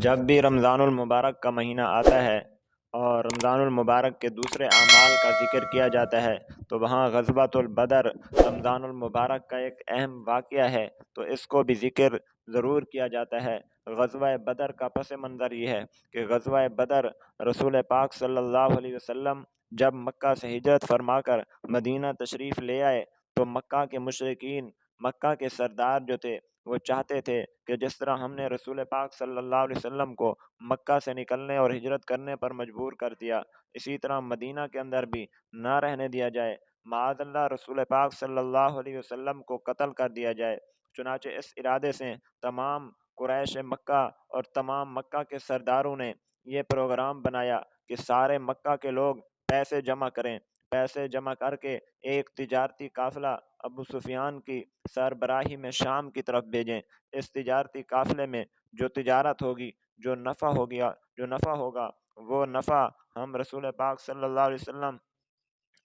جب بھی رمضان المبارک کا مہینہ آتا ہے اور رمضان المبارک کے دوسرے اعمال کا ذکر کیا جاتا ہے تو وہاں غزوۃ البدر رمضان المبارک کا ایک اہم واقعہ ہے، تو اس کو بھی ذکر ضرور کیا جاتا ہے۔ غزوہ بدر کا پس منظر یہ ہے کہ غزوہ بدر رسول پاک صلی اللہ علیہ وسلم جب مکہ سے ہجرت فرما کر مدینہ تشریف لے آئے تو مکہ کے مشرکین، مکہ کے سردار جو تھے، وہ چاہتے تھے کہ جس طرح ہم نے رسول پاک صلی اللہ علیہ وسلم کو مکہ سے نکلنے اور ہجرت کرنے پر مجبور کر دیا، اسی طرح مدینہ کے اندر بھی نہ رہنے دیا جائے، معاذ اللہ رسول پاک صلی اللہ علیہ وسلم کو قتل کر دیا جائے۔ چنانچہ اس ارادے سے تمام قریش مکہ اور تمام مکہ کے سرداروں نے یہ پروگرام بنایا کہ سارے مکہ کے لوگ پیسے جمع کریں، پیسے جمع کر کے ایک تجارتی قافلہ ابو سفیان کی سربراہی میں شام کی طرف بھیجیں۔ اس تجارتی قافلے میں جو تجارت ہوگی، جو نفع ہوگا وہ نفع ہم رسول پاک صلی اللہ علیہ وسلم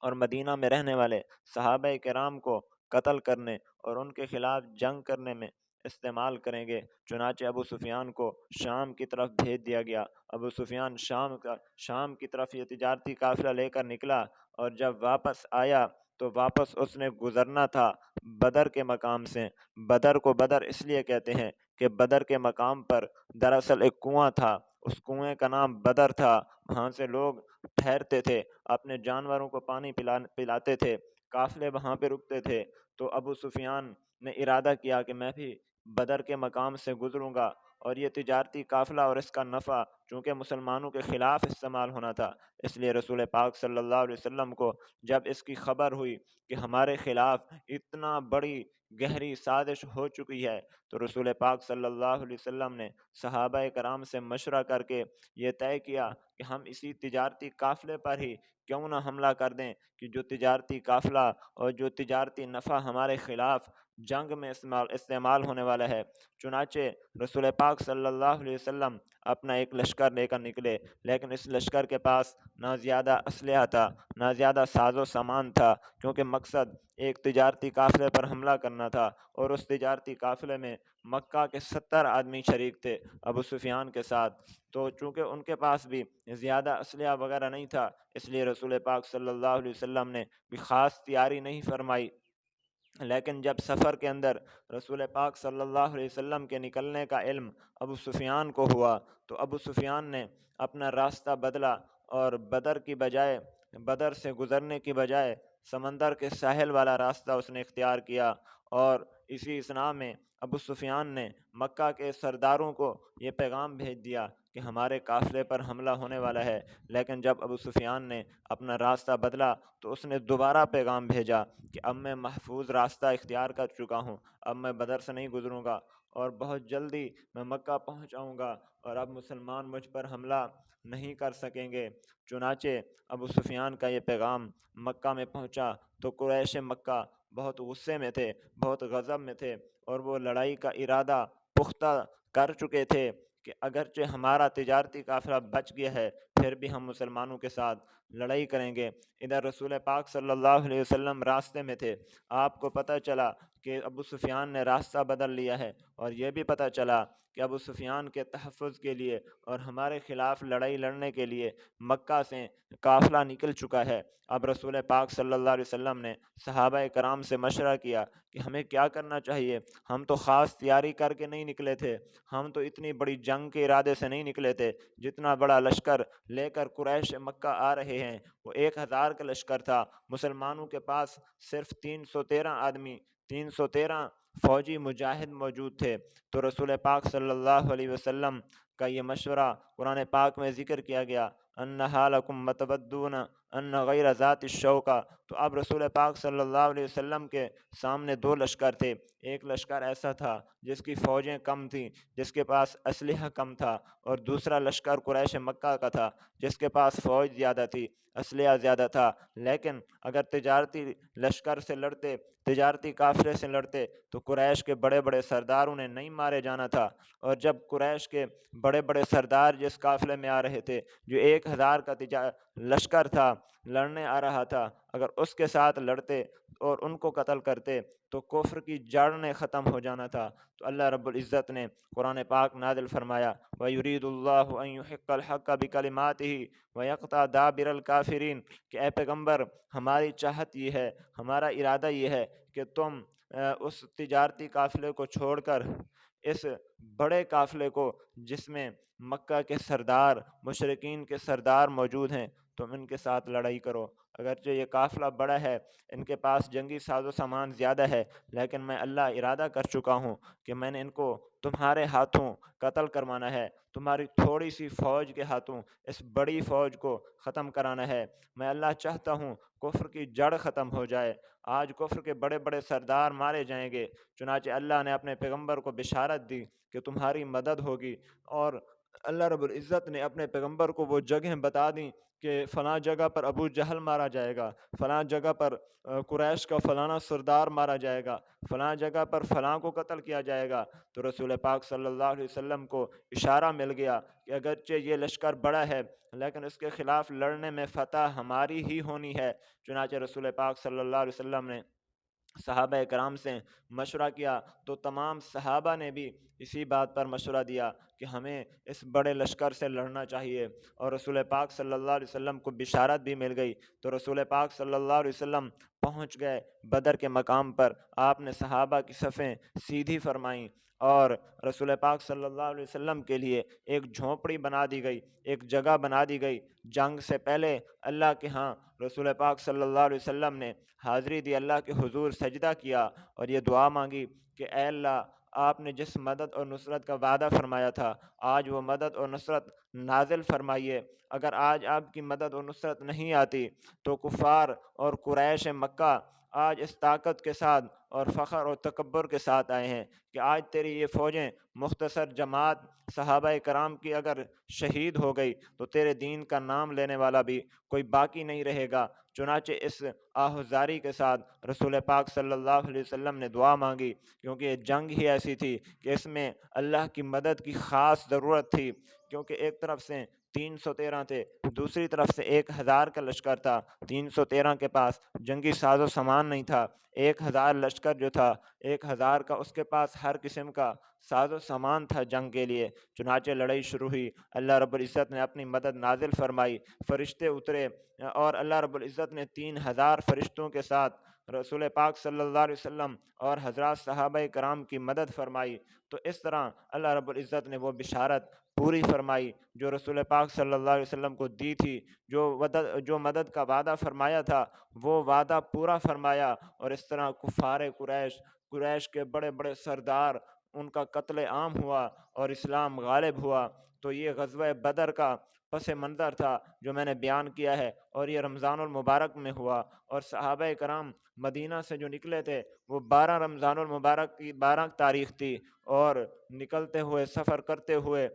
اور مدینہ میں رہنے والے صحابہ کرام کو قتل کرنے اور ان کے خلاف جنگ کرنے میں استعمال کریں گے۔ چنانچہ ابو سفیان کو شام کی طرف بھیج دیا گیا۔ ابو سفیان شام کی طرف یہ تجارتی قافلہ لے کر نکلا، اور جب واپس آیا تو واپس اس نے گزرنا تھا بدر کے مقام سے۔ بدر کو بدر اس لیے کہتے ہیں کہ بدر کے مقام پر دراصل ایک کنواں تھا، اس کنویں کا نام بدر تھا۔ وہاں سے لوگ ٹھہرتے تھے، اپنے جانوروں کو پانی پلاتے تھے، قافلے وہاں پہ رکتے تھے۔ تو ابو سفیان نے ارادہ کیا کہ میں بھی بدر کے مقام سے گزروں گا، اور یہ تجارتی قافلہ اور اس کا نفع چونکہ مسلمانوں کے خلاف استعمال ہونا تھا، اس لیے رسول پاک صلی اللہ علیہ وسلم کو جب اس کی خبر ہوئی کہ ہمارے خلاف اتنا بڑی گہری سازش ہو چکی ہے، تو رسول پاک صلی اللہ علیہ وسلم نے صحابہ کرام سے مشورہ کر کے یہ طے کیا کہ ہم اسی تجارتی قافلے پر ہی کیوں نہ حملہ کر دیں، کہ جو تجارتی قافلہ اور جو تجارتی نفع ہمارے خلاف جنگ میں استعمال ہونے والا ہے۔ چنانچہ رسول پاک صلی اللہ علیہ وسلم اپنا ایک لشکر لے کر نکلے، لیکن اس لشکر کے پاس نہ زیادہ اسلحہ تھا، نہ زیادہ ساز و سامان تھا، کیونکہ مقصد ایک تجارتی قافلے پر حملہ کرنا تھا، اور اس تجارتی قافلے میں مکہ کے 70 آدمی شریک تھے ابو سفیان کے ساتھ۔ تو چونکہ ان کے پاس بھی زیادہ اسلحہ وغیرہ نہیں تھا، اس لیے رسول پاک صلی اللہ علیہ وسلم نے بھی خاص تیاری نہیں فرمائی۔ لیکن جب سفر کے اندر رسول پاک صلی اللہ علیہ وسلم کے نکلنے کا علم ابو سفیان کو ہوا، تو ابو سفیان نے اپنا راستہ بدلا، اور بدر سے گزرنے کی بجائے سمندر کے ساحل والا راستہ اس نے اختیار کیا۔ اور اسی اثناء میں ابو سفیان نے مکہ کے سرداروں کو یہ پیغام بھیج دیا کہ ہمارے قافلے پر حملہ ہونے والا ہے۔ لیکن جب ابو سفیان نے اپنا راستہ بدلا تو اس نے دوبارہ پیغام بھیجا کہ اب میں محفوظ راستہ اختیار کر چکا ہوں، اب میں بدر سے نہیں گزروں گا، اور بہت جلدی میں مکہ پہنچ جاؤں گا، اور اب مسلمان مجھ پر حملہ نہیں کر سکیں گے۔ چنانچہ ابو سفیان کا یہ پیغام مکہ میں پہنچا تو قریش مکہ بہت غصے میں تھے، بہت غضب میں تھے، اور وہ لڑائی کا ارادہ پختہ کر چکے تھے کہ اگرچہ ہمارا تجارتی قافلہ بچ گیا ہے پھر بھی ہم مسلمانوں کے ساتھ لڑائی کریں گے۔ ادھر رسول پاک صلی اللہ علیہ وسلم راستے میں تھے، آپ کو پتہ چلا کہ ابو سفیان نے راستہ بدل لیا ہے، اور یہ بھی پتہ چلا کہ ابو سفیان کے تحفظ کے لیے اور ہمارے خلاف لڑائی لڑنے کے لیے مکہ سے قافلہ نکل چکا ہے۔ اب رسول پاک صلی اللہ علیہ وسلم نے صحابہ کرام سے مشورہ کیا کہ ہمیں کیا کرنا چاہیے۔ ہم تو خاص تیاری کر کے نہیں نکلے تھے، ہم تو اتنی بڑی جنگ کے ارادے سے نہیں نکلے تھے، جتنا بڑا لشکر لے کر قریش مکہ آ رہے ہیں وہ 1000 کا لشکر تھا۔ مسلمانوں کے پاس صرف 313 آدمی، 313 فوجی مجاہد موجود تھے۔ تو رسول پاک صلی اللہ علیہ وسلم کا یہ مشورہ قرآن پاک میں ذکر کیا گیا، انہا لکم متودون ان غیر ذات الشوکہ۔ تو اب رسول پاک صلی اللہ علیہ وسلم کے سامنے دو لشکر تھے، ایک لشکر ایسا تھا جس کی فوجیں کم تھیں، جس کے پاس اسلحہ کم تھا، اور دوسرا لشکر قریش مکہ کا تھا جس کے پاس فوج زیادہ تھی، اسلحہ زیادہ تھا۔ لیکن اگر تجارتی لشکر سے لڑتے، تجارتی قافلے سے لڑتے تو قریش کے بڑے بڑے سرداروں نے نہیں مارے جانا تھا، اور جب قریش کے بڑے بڑے سردار جس قافلے میں آ رہے تھے، جو 1000 کا لشکر تھا لڑنے آ رہا تھا، اگر اس کے ساتھ لڑتے اور ان کو قتل کرتے تو کفر کی جڑ نے ختم ہو جانا تھا۔ تو اللہ رب العزت نے قرآن پاک نازل فرمایا وَيُرِيدُ اللَّهُ أَن يُحِقَّ الْحَقَّ بِكَلِمَاتِهِ وَيَقْطَعَ دَابِرَ الْكَافِرِينَ کہ اے پیغمبر ہماری چاہت یہ ہے، ہمارا ارادہ یہ ہے کہ تم اس تجارتی قافلے کو چھوڑ کر اس بڑے قافلے کو جس میں مکہ کے سردار مشرکین کے سردار موجود ہیں تم ان کے ساتھ لڑائی کرو۔ اگرچہ یہ قافلہ بڑا ہے، ان کے پاس جنگی ساز و سامان زیادہ ہے، لیکن میں اللہ ارادہ کر چکا ہوں کہ میں نے ان کو تمہارے ہاتھوں قتل کروانا ہے، تمہاری تھوڑی سی فوج کے ہاتھوں اس بڑی فوج کو ختم کرانا ہے۔ میں اللہ چاہتا ہوں کفر کی جڑ ختم ہو جائے، آج کفر کے بڑے بڑے سردار مارے جائیں گے، چنانچہ اللہ نے اپنے پیغمبر کو بشارت دی کہ تمہاری مدد ہوگی، اور اللہ رب العزت نے اپنے پیغمبر کو وہ جگہیں بتا دیں کہ فلاں جگہ پر ابو جہل مارا جائے گا، فلاں جگہ پر قریش کا فلانا سردار مارا جائے گا، فلاں جگہ پر فلاں کو قتل کیا جائے گا۔ تو رسول پاک صلی اللہ علیہ وسلم کو اشارہ مل گیا کہ اگرچہ یہ لشکر بڑا ہے لیکن اس کے خلاف لڑنے میں فتح ہماری ہی ہونی ہے۔ چنانچہ رسول پاک صلی اللہ علیہ وسلم نے صحابہ کرام سے مشورہ کیا تو تمام صحابہ نے بھی اسی بات پر مشورہ دیا کہ ہمیں اس بڑے لشکر سے لڑنا چاہیے، اور رسول پاک صلی اللہ علیہ وسلم کو بشارت بھی مل گئی۔ تو رسول پاک صلی اللہ علیہ وسلم پہنچ گئے بدر کے مقام پر، آپ نے صحابہ کی صفیں سیدھی فرمائیں، اور رسول پاک صلی اللہ علیہ وسلم کے لیے ایک جھونپڑی بنا دی گئی، ایک جگہ بنا دی گئی۔ جنگ سے پہلے اللہ کے ہاں رسول پاک صلی اللہ علیہ وسلم نے حاضری دی، اللہ کے حضور سجدہ کیا اور یہ دعا مانگی کہ اے اللہ آپ نے جس مدد اور نصرت کا وعدہ فرمایا تھا آج وہ مدد اور نصرت نازل فرمائیے۔ اگر آج آپ کی مدد اور نصرت نہیں آتی تو کفار اور قریش مکہ آج اس طاقت کے ساتھ اور فخر اور تکبر کے ساتھ آئے ہیں کہ آج تیری یہ فوجیں مختصر جماعت صحابہ کرام کی اگر شہید ہو گئی تو تیرے دین کا نام لینے والا بھی کوئی باقی نہیں رہے گا۔ چنانچہ اس آہوزاری کے ساتھ رسول پاک صلی اللہ علیہ وسلم نے دعا مانگی، کیونکہ یہ جنگ ہی ایسی تھی کہ اس میں اللہ کی مدد کی خاص ضرورت تھی، کیونکہ ایک طرف سے 313 تھے، دوسری طرف سے 1000 کا لشکر تھا۔ 313 کے پاس جنگی ساز و سامان نہیں تھا، 1000 لشکر جو تھا 1000 کا اس کے پاس ہر قسم کا ساز و سامان تھا جنگ کے لیے۔ چنانچہ لڑائی شروع ہوئی، اللہ رب العزت نے اپنی مدد نازل فرمائی، فرشتے اترے، اور اللہ رب العزت نے 3000 فرشتوں کے ساتھ رسول پاک صلی اللہ علیہ وسلم اور حضرات صحابہ کرام کی مدد فرمائی۔ تو اس طرح اللہ رب العزت نے وہ بشارت پوری فرمائی جو رسول پاک صلی اللہ علیہ وسلم کو دی تھی، جو مدد کا وعدہ فرمایا تھا وہ وعدہ پورا فرمایا، اور اس طرح کفار قریش کے بڑے بڑے سردار ان کا قتل عام ہوا اور اسلام غالب ہوا۔ تو یہ غزوہ بدر کا پس منظر تھا جو میں نے بیان کیا ہے، اور یہ رمضان المبارک میں ہوا، اور صحابہ کرام مدینہ سے جو نکلے تھے وہ 12 رمضان المبارک کی 12 تاریخ تھی، اور نکلتے ہوئے سفر کرتے ہوئے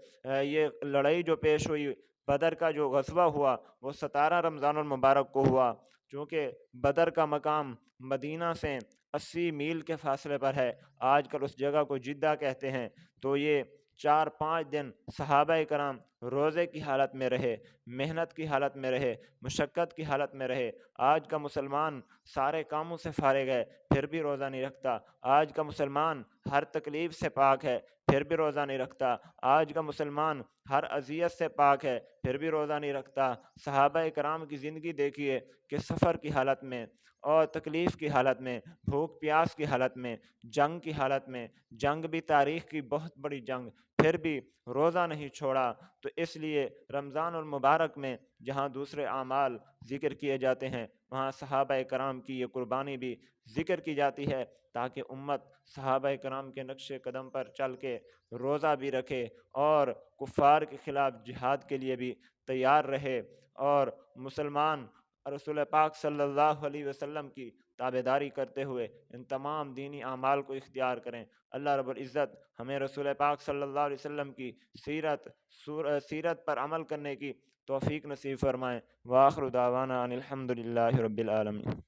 یہ لڑائی جو پیش ہوئی بدر کا جو غزوہ ہوا وہ 17 رمضان المبارک کو ہوا۔ چونکہ بدر کا مقام مدینہ سے 80 میل کے فاصلے پر ہے، آج کل اس جگہ کو جدہ کہتے ہیں۔ تو یہ 4-5 دن صحابہ کرام روزے کی حالت میں رہے، محنت کی حالت میں رہے، مشقت کی حالت میں رہے۔ آج کا مسلمان سارے کاموں سے فارغ ہے پھر بھی روزہ نہیں رکھتا، آج کا مسلمان ہر تکلیف سے پاک ہے پھر بھی روزہ نہیں رکھتا، آج کا مسلمان ہر اذیت سے پاک ہے پھر بھی روزہ نہیں رکھتا۔ صحابہ کرام کی زندگی دیکھیے کہ سفر کی حالت میں اور تکلیف کی حالت میں، بھوک پیاس کی حالت میں، جنگ کی حالت میں، جنگ بھی تاریخ کی بہت بڑی جنگ، پھر بھی روزہ نہیں چھوڑا۔ تو اس لیے رمضان المبارک میں جہاں دوسرے اعمال ذکر کیے جاتے ہیں وہاں صحابہ کرام کی یہ قربانی بھی ذکر کی جاتی ہے، تاکہ امت صحابہ کرام کے نقش قدم پر چل کے روزہ بھی رکھے اور کفار کے خلاف جہاد کے لیے بھی تیار رہے، اور مسلمان رسول پاک صلی اللہ علیہ وسلم کی تابعداری کرتے ہوئے ان تمام دینی اعمال کو اختیار کریں۔ اللہ رب العزت ہمیں رسول پاک صلی اللہ علیہ وسلم کی سیرت پر عمل کرنے کی توفیق نصیب فرمائیں۔ وآخر دعوانا ان الحمد للہ رب العالمین۔